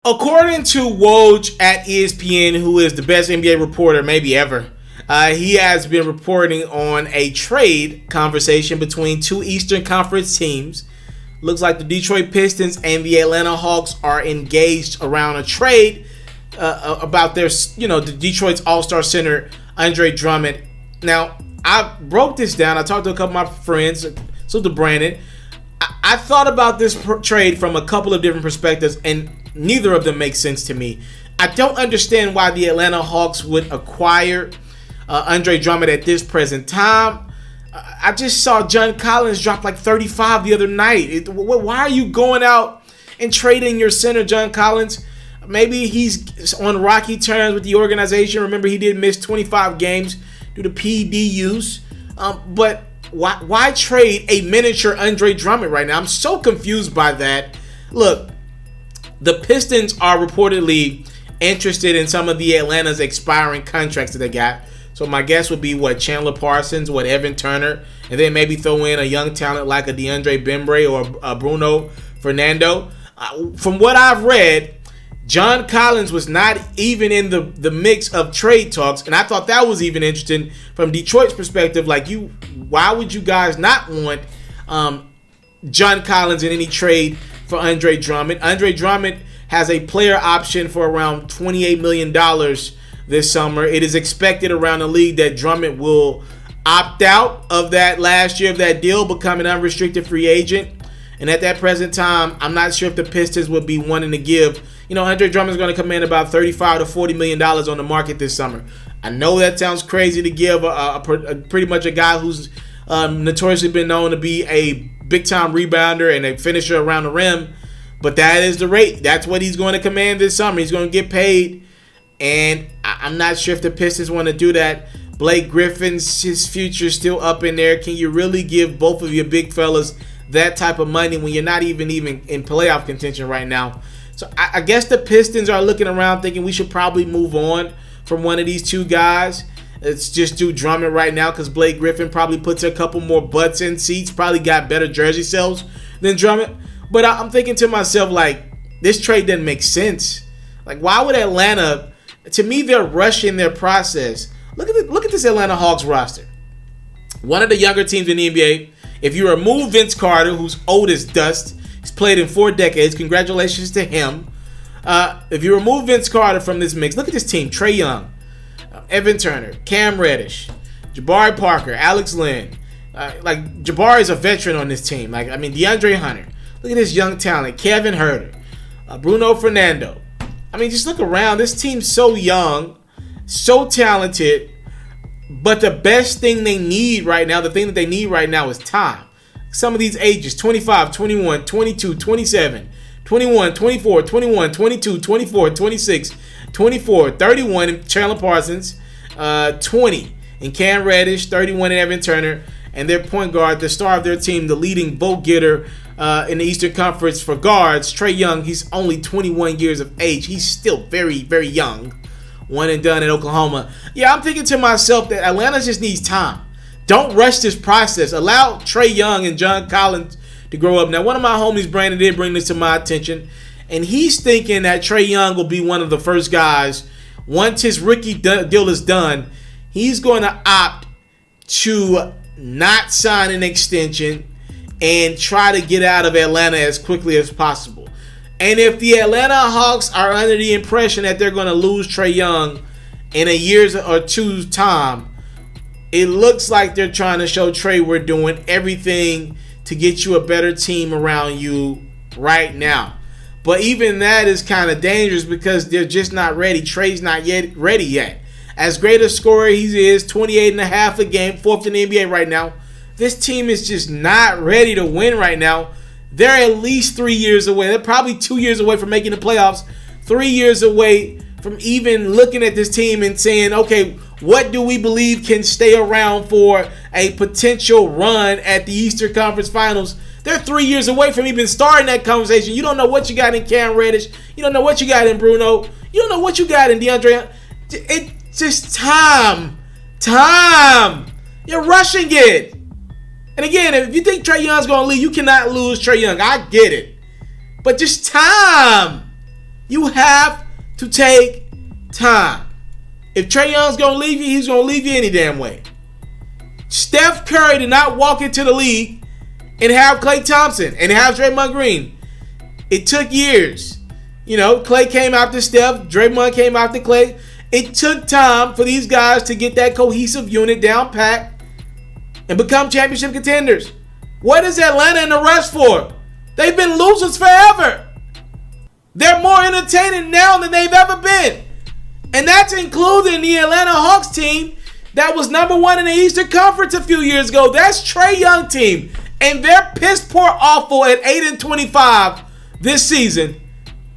According to Woj at ESPN, who is the best NBA reporter maybe ever, he has been reporting on a trade conversation between two Eastern Conference teams. Looks like the Detroit Pistons and the Atlanta Hawks are engaged around a trade about their, the Detroit's All-Star center, Andre Drummond. Now, I broke this down. I talked to a couple of my friends, so to Brandon. I thought about this trade from a couple of different perspectives, and neither of them make sense to me. I don't understand why the Atlanta Hawks would acquire Andre Drummond at this present time. I just saw John Collins drop like 35 the other night. Why are you going out and trading your center, John Collins? Maybe he's on rocky terms with the organization. Remember, he did miss 25 games due to PED use. But why trade a miniature Andre Drummond right now? I'm so confused by that. Look, the Pistons are reportedly interested in some of the Atlanta's expiring contracts that they got. So my guess would be Chandler Parsons, Evan Turner, and then maybe throw in a young talent like a DeAndre Bembry or Bruno Fernando. From what I've read, John Collins was not even in the mix of trade talks, and I thought that was even interesting from Detroit's perspective. Why would you guys not want John Collins in any trade for Andre Drummond? Andre Drummond has a player option for around $28 million this summer. It is expected around the league that Drummond will opt out of that last year of that deal, become an unrestricted free agent. And at that present time, I'm not sure if the Pistons would be wanting to give. Andre Drummond's going to command about $35 to $40 million on the market this summer. I know that sounds crazy to give pretty much a guy who's notoriously been known to be a big-time rebounder and a finisher around the rim, but that is the rate. That's what he's going to command this summer. He's going to get paid, and I'm not sure if the Pistons want to do that. Blake Griffin's his future still up in there. Can you really give both of your big fellas that type of money when you're not even in playoff contention right now? So I guess the Pistons are looking around thinking we should probably move on from one of these two guys. Let's just do Drummond right now because Blake Griffin probably puts a couple more butts in seats, probably got better jersey sales than Drummond. But I'm thinking to myself, this trade doesn't make sense. Why would Atlanta? To me, they're rushing their process. Look at this Atlanta Hawks roster. One of the younger teams in the NBA. If you remove Vince Carter, who's old as dust, he's played in 4 decades. Congratulations to him. If you remove Vince Carter from this mix, look at this team. Trae Young, Evan Turner, Cam Reddish, Jabari Parker, Alex Len. Jabari is a veteran on this team. DeAndre Hunter. Look at this young talent. Kevin Huerter, Bruno Fernando. Just look around. This team's so young, so talented. But the best thing they need right now, the thing that they need right now is time. Some of these ages, 25, 21, 22, 27, 21, 24, 21, 22, 24, 26, 24, 31 in Chandler Parsons, 20 in Cam Reddish, 31 in Evan Turner, and their point guard, the star of their team, the leading vote getter in the Eastern Conference for guards, Trae Young. He's only 21 years of age. He's still very, very young. One and done in Oklahoma. Yeah, I'm thinking to myself that Atlanta just needs time. Don't rush this process. Allow Trae Young and John Collins to grow up. Now, one of my homies, Brandon, did bring this to my attention, and he's thinking that Trae Young will be one of the first guys. Once his rookie deal is done, he's going to opt to not sign an extension and try to get out of Atlanta as quickly as possible. And if the Atlanta Hawks are under the impression that they're going to lose Trae Young in a year or two's time, it looks like they're trying to show Trae we're doing everything to get you a better team around you right now. But even that is kind of dangerous because they're just not ready. Trae's not yet ready yet. As great a scorer he is, 28.5 a game, 4th in the NBA right now, this team is just not ready to win right now. They're at least 3 years away. They're probably 2 years away from making the playoffs. 3 years away from even looking at this team and saying, okay, what do we believe can stay around for a potential run at the Eastern Conference Finals? They're 3 years away from even starting that conversation. You don't know what you got in Cam Reddish. You don't know what you got in Bruno. You don't know what you got in DeAndre. It's just time. Time. You're rushing it. And again, if you think Trae Young's going to leave, you cannot lose Trae Young. I get it. But just time. You have to take time. If Trae Young's going to leave you, he's going to leave you any damn way. Steph Curry did not walk into the league and have Klay Thompson and have Draymond Green. It took years. You know, Klay came after Steph. Draymond came after Klay. It took time for these guys to get that cohesive unit down pat and become championship contenders. What is Atlanta in the rush for? They've been losers forever. They're more entertaining now than they've ever been. And that's including the Atlanta Hawks team that was number 1 in the Eastern Conference a few years ago. That's Trae Young team. And they're piss poor awful at 8-25 this season.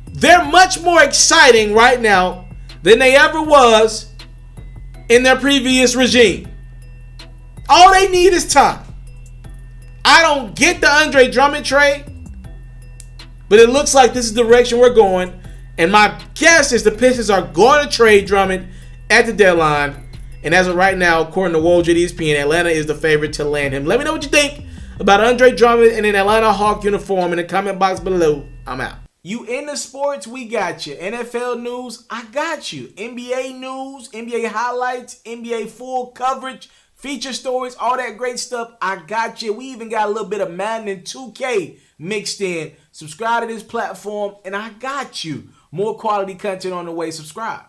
They're much more exciting right now than they ever was in their previous regime. All they need is time. I don't get the Andre Drummond trade, but it looks like this is the direction we're going. And my guess is the Pistons are going to trade Drummond at the deadline. And as of right now, according to Woj at ESPN, Atlanta is the favorite to land him. Let me know what you think about Andre Drummond in an Atlanta Hawk uniform in the comment box below. I'm out. You into sports? We got you. NFL news? I got you. NBA news, NBA highlights, NBA full coverage, feature stories, all that great stuff. I got you. We even got a little bit of Madden and 2K mixed in. Subscribe to this platform, and I got you. More quality content on the way. Subscribe.